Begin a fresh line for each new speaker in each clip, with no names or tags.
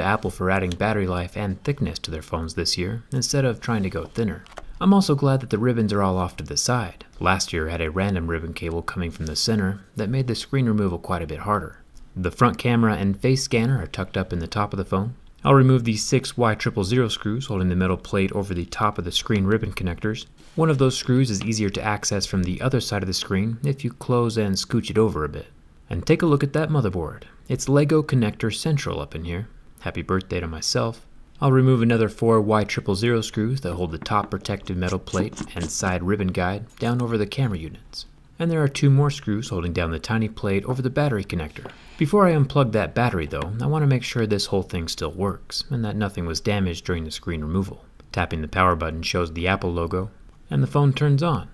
to Apple for adding battery life and thickness to their phones this year, instead of trying to go thinner. I'm also glad that the ribbons are all off to the side. Last year had a random ribbon cable coming from the center that made the screen removal quite a bit harder. The front camera and face scanner are tucked up in the top of the phone. I'll remove the 6 Y000 screws holding the metal plate over the top of the screen ribbon connectors. One of those screws is easier to access from the other side of the screen if you close and scooch it over a bit. And take a look at that motherboard. It's Lego Connector Central up in here. Happy birthday to myself. I'll remove another 4 Y000 screws that hold the top protective metal plate and side ribbon guide down over the camera units. And there are 2 more screws holding down the tiny plate over the battery connector. Before I unplug that battery though, I want to make sure this whole thing still works and that nothing was damaged during the screen removal. Tapping the power button shows the Apple logo and the phone turns on.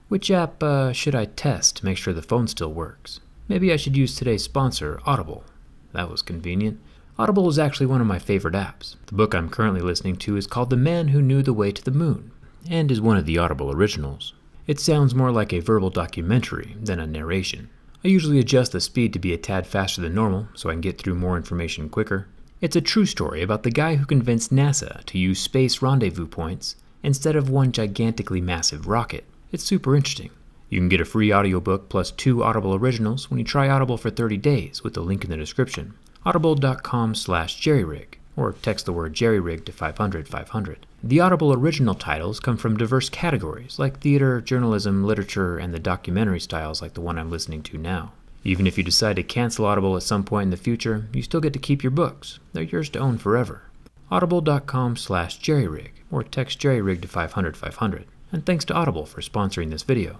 Which app should I test to make sure the phone still works? Maybe I should use today's sponsor, Audible. That was convenient. Audible is actually one of my favorite apps. The book I'm currently listening to is called The Man Who Knew the Way to the Moon, and is one of the Audible originals. It sounds more like a verbal documentary than a narration. I usually adjust the speed to be a tad faster than normal so I can get through more information quicker. It's a true story about the guy who convinced NASA to use space rendezvous points instead of one gigantically massive rocket. It's super interesting. You can get a free audiobook plus 2 Audible originals when you try Audible for 30 days with the link in the description. Audible.com/jerryrig, or text the word jerryrig to 500-500. The Audible original titles come from diverse categories like theater, journalism, literature, and the documentary styles like the one I'm listening to now. Even if you decide to cancel Audible at some point in the future, you still get to keep your books. They're yours to own forever. Audible.com/jerryrig, or text jerryrig to 500-500. And thanks to Audible for sponsoring this video.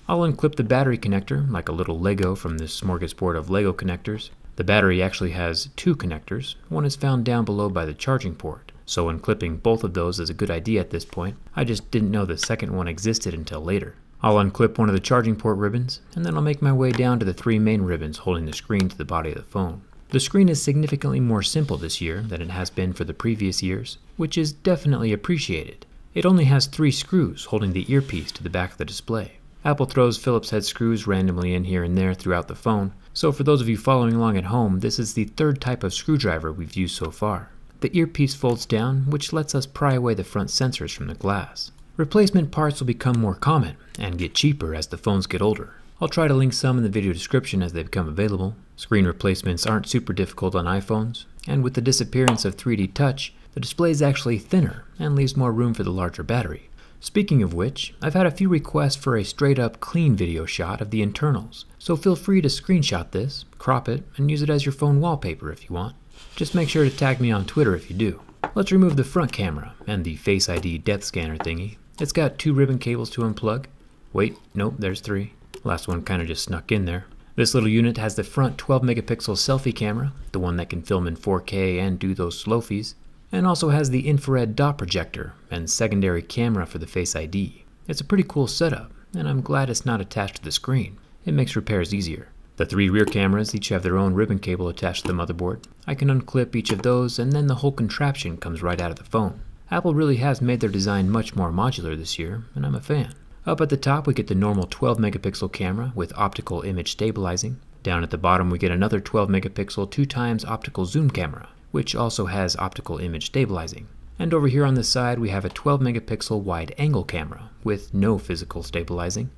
I'll unclip the battery connector like a little Lego from this smorgasbord of Lego connectors. The battery actually has 2 connectors. One is found down below by the charging port, so unclipping both of those is a good idea at this point. I just didn't know the second one existed until later. I'll unclip one of the charging port ribbons, and then I'll make my way down to the 3 main ribbons holding the screen to the body of the phone. The screen is significantly more simple this year than it has been for the previous years, which is definitely appreciated. It only has 3 screws holding the earpiece to the back of the display. Apple throws Phillips head screws randomly in here and there throughout the phone, so for those of you following along at home, this is the 3rd type of screwdriver we've used so far. The earpiece folds down, which lets us pry away the front sensors from the glass. Replacement parts will become more common and get cheaper as the phones get older. I'll try to link some in the video description as they become available. Screen replacements aren't super difficult on iPhones, and with the disappearance of 3D Touch, the display is actually thinner and leaves more room for the larger battery. Speaking of which, I've had a few requests for a straight-up clean video shot of the internals, so feel free to screenshot this, crop it, and use it as your phone wallpaper if you want. Just make sure to tag me on Twitter if you do. Let's remove the front camera and the Face ID depth scanner thingy. It's got 2 ribbon cables to unplug. Wait, nope, there's 3. Last one kind of just snuck in there. This little unit has the front 12 megapixel selfie camera, the one that can film in 4K and do those slofies, and also has the infrared dot projector and secondary camera for the Face ID. It's a pretty cool setup, and I'm glad it's not attached to the screen. It makes repairs easier. The 3 rear cameras each have their own ribbon cable attached to the motherboard. I can unclip each of those and then the whole contraption comes right out of the phone. Apple really has made their design much more modular this year, and I'm a fan. Up at the top we get the normal 12 megapixel camera with optical image stabilizing. Down at the bottom we get another 12 megapixel 2x optical zoom camera, which also has optical image stabilizing. And over here on the side we have a 12 megapixel wide angle camera with no physical stabilizing.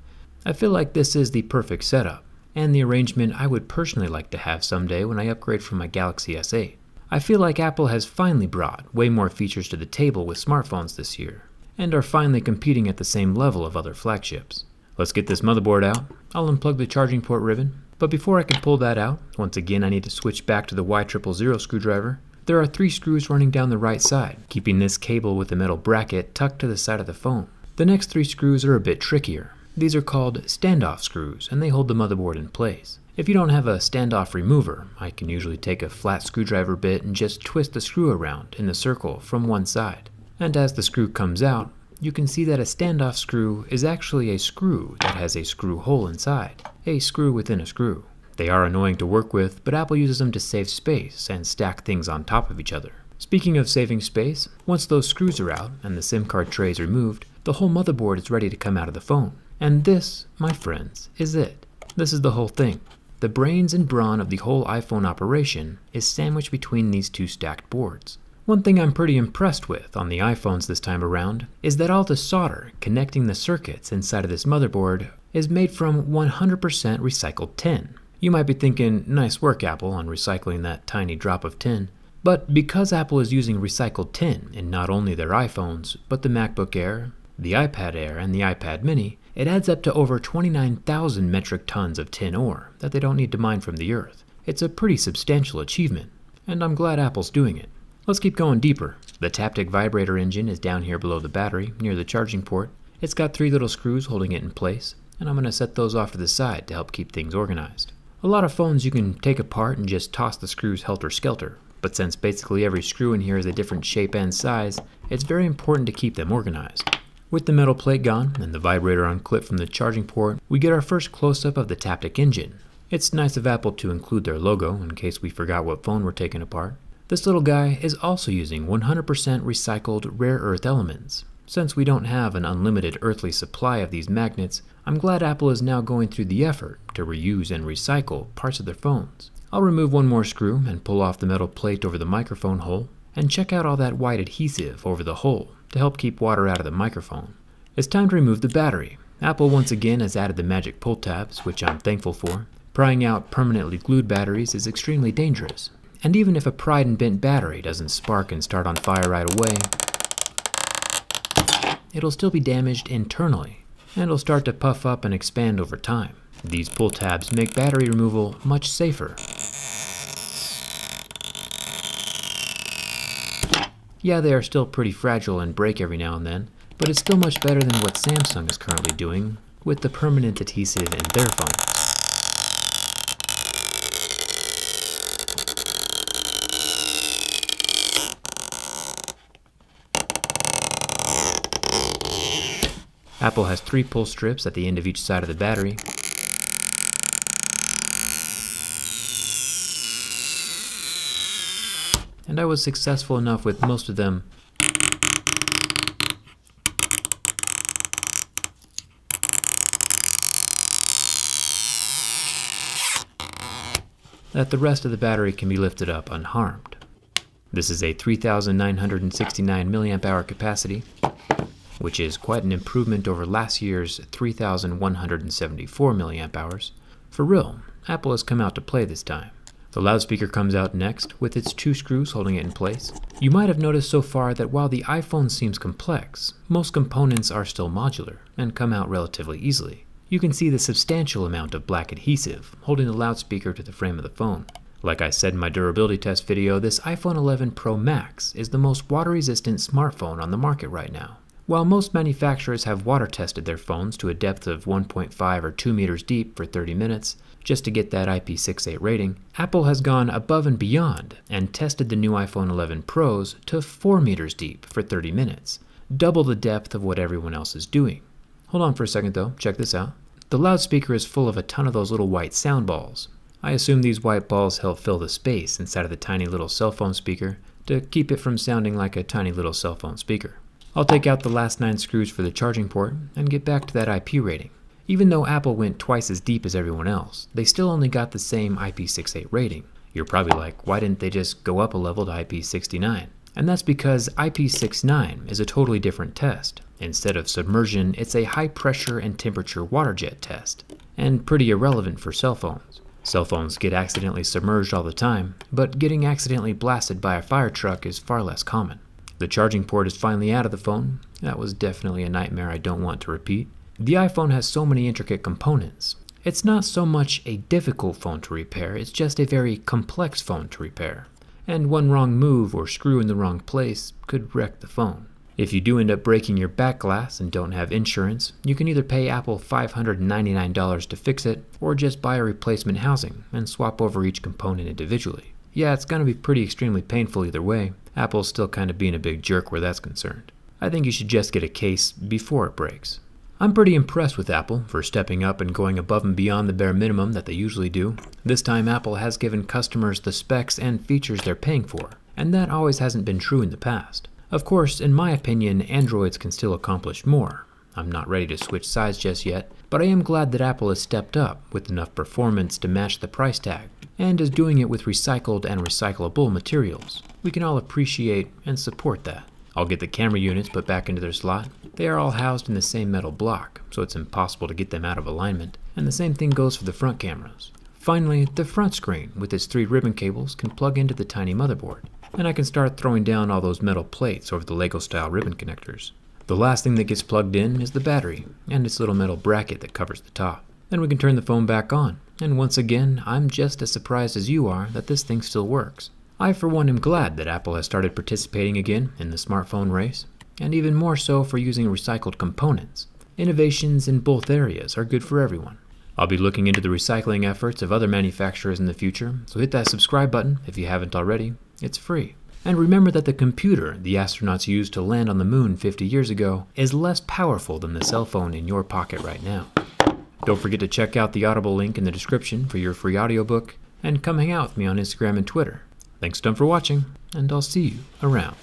I feel like this is the perfect setup, and the arrangement I would personally like to have someday when I upgrade from my Galaxy S8. I feel like Apple has finally brought way more features to the table with smartphones this year, and are finally competing at the same level of other flagships. Let's get this motherboard out. I'll unplug the charging port ribbon, but before I can pull that out, once again I need to switch back to the Y000 screwdriver. There are 3 screws running down the right side, keeping this cable with the metal bracket tucked to the side of the phone. The next 3 screws are a bit trickier. These are called standoff screws, and they hold the motherboard in place. If you don't have a standoff remover, I can usually take a flat screwdriver bit and just twist the screw around in a circle from one side. And as the screw comes out, you can see that a standoff screw is actually a screw that has a screw hole inside, a screw within a screw. They are annoying to work with, but Apple uses them to save space and stack things on top of each other. Speaking of saving space, once those screws are out and the SIM card tray is removed, the whole motherboard is ready to come out of the phone. And this, my friends, is it. This is the whole thing. The brains and brawn of the whole iPhone operation is sandwiched between these two stacked boards. One thing I'm pretty impressed with on the iPhones this time around is that all the solder connecting the circuits inside of this motherboard is made from 100% recycled tin. You might be thinking, nice work Apple on recycling that tiny drop of tin. But because Apple is using recycled tin in not only their iPhones, but the MacBook Air, the iPad Air, and the iPad Mini, it adds up to over 29,000 metric tons of tin ore that they don't need to mine from the earth. It's a pretty substantial achievement, and I'm glad Apple's doing it. Let's keep going deeper. The Taptic vibrator engine is down here below the battery, near the charging port. It's got 3 little screws holding it in place, and I'm going to set those off to the side to help keep things organized. A lot of phones you can take apart and just toss the screws helter-skelter, but since basically every screw in here is a different shape and size, it's very important to keep them organized. With the metal plate gone and the vibrator unclipped from the charging port, we get our first close-up of the Taptic engine. It's nice of Apple to include their logo in case we forgot what phone we're taking apart. This little guy is also using 100% recycled rare earth elements. Since we don't have an unlimited earthly supply of these magnets, I'm glad Apple is now going through the effort to reuse and recycle parts of their phones. I'll remove one more screw and pull off the metal plate over the microphone hole, and check out all that white adhesive over the hole to help keep water out of the microphone. It's time to remove the battery. Apple once again has added the magic pull tabs, which I'm thankful for. Prying out permanently glued batteries is extremely dangerous. And even if a pried and bent battery doesn't spark and start on fire right away, it'll still be damaged internally, and it'll start to puff up and expand over time. These pull tabs make battery removal much safer. Yeah, they are still pretty fragile and break every now and then, but it's still much better than what Samsung is currently doing with the permanent adhesive in their phones. Apple has 3 pull strips at the end of each side of the battery. And I was successful enough with most of them that the rest of the battery can be lifted up unharmed. This is a 3,969 mAh capacity, which is quite an improvement over last year's 3,174 mAh. For real, Apple has come out to play this time. The loudspeaker comes out next, with its 2 screws holding it in place. You might have noticed so far that while the iPhone seems complex, most components are still modular and come out relatively easily. You can see the substantial amount of black adhesive holding the loudspeaker to the frame of the phone. Like I said in my durability test video, this iPhone 11 Pro Max is the most water-resistant smartphone on the market right now. While most manufacturers have water tested their phones to a depth of 1.5 or 2 meters deep for 30 minutes just to get that IP68 rating, Apple has gone above and beyond and tested the new iPhone 11 Pros to 4 meters deep for 30 minutes, double the depth of what everyone else is doing. Hold on for a second though, check this out. The loudspeaker is full of a ton of those little white sound balls. I assume these white balls help fill the space inside of the tiny little cell phone speaker to keep it from sounding like a tiny little cell phone speaker. I'll take out the last 9 screws for the charging port and get back to that IP rating. Even though Apple went twice as deep as everyone else, they still only got the same IP68 rating. You're probably like, why didn't they just go up a level to IP69? And that's because IP69 is a totally different test. Instead of submersion, it's a high pressure and temperature water jet test, and pretty irrelevant for cell phones. Cell phones get accidentally submerged all the time, but getting accidentally blasted by a fire truck is far less common. The charging port is finally out of the phone. That was definitely a nightmare I don't want to repeat. The iPhone has so many intricate components. It's not so much a difficult phone to repair, it's just a very complex phone to repair. And one wrong move or screw in the wrong place could wreck the phone. If you do end up breaking your back glass and don't have insurance, you can either pay Apple $599 to fix it, or just buy a replacement housing and swap over each component individually. Yeah, it's going to be pretty extremely painful either way. Apple's still kind of being a big jerk where that's concerned. I think you should just get a case before it breaks. I'm pretty impressed with Apple for stepping up and going above and beyond the bare minimum that they usually do. This time Apple has given customers the specs and features they're paying for, and that always hasn't been true in the past. Of course, in my opinion, Androids can still accomplish more. I'm not ready to switch sides just yet, but I am glad that Apple has stepped up with enough performance to match the price tag, and is doing it with recycled and recyclable materials. We can all appreciate and support that. I'll get the camera units put back into their slot. They are all housed in the same metal block, so it's impossible to get them out of alignment, and the same thing goes for the front cameras. Finally, the front screen with its 3 ribbon cables can plug into the tiny motherboard, and I can start throwing down all those metal plates over the Lego style ribbon connectors. The last thing that gets plugged in is the battery and its little metal bracket that covers the top. Then we can turn the phone back on, and once again, I'm just as surprised as you are that this thing still works. I for one am glad that Apple has started participating again in the smartphone race, and even more so for using recycled components. Innovations in both areas are good for everyone. I'll be looking into the recycling efforts of other manufacturers in the future, so hit that subscribe button if you haven't already. It's free. And remember that the computer the astronauts used to land on the moon 50 years ago is less powerful than the cell phone in your pocket right now. Don't forget to check out the Audible link in the description for your free audiobook, and come hang out with me on Instagram and Twitter. Thanks a ton for watching, and I'll see you around.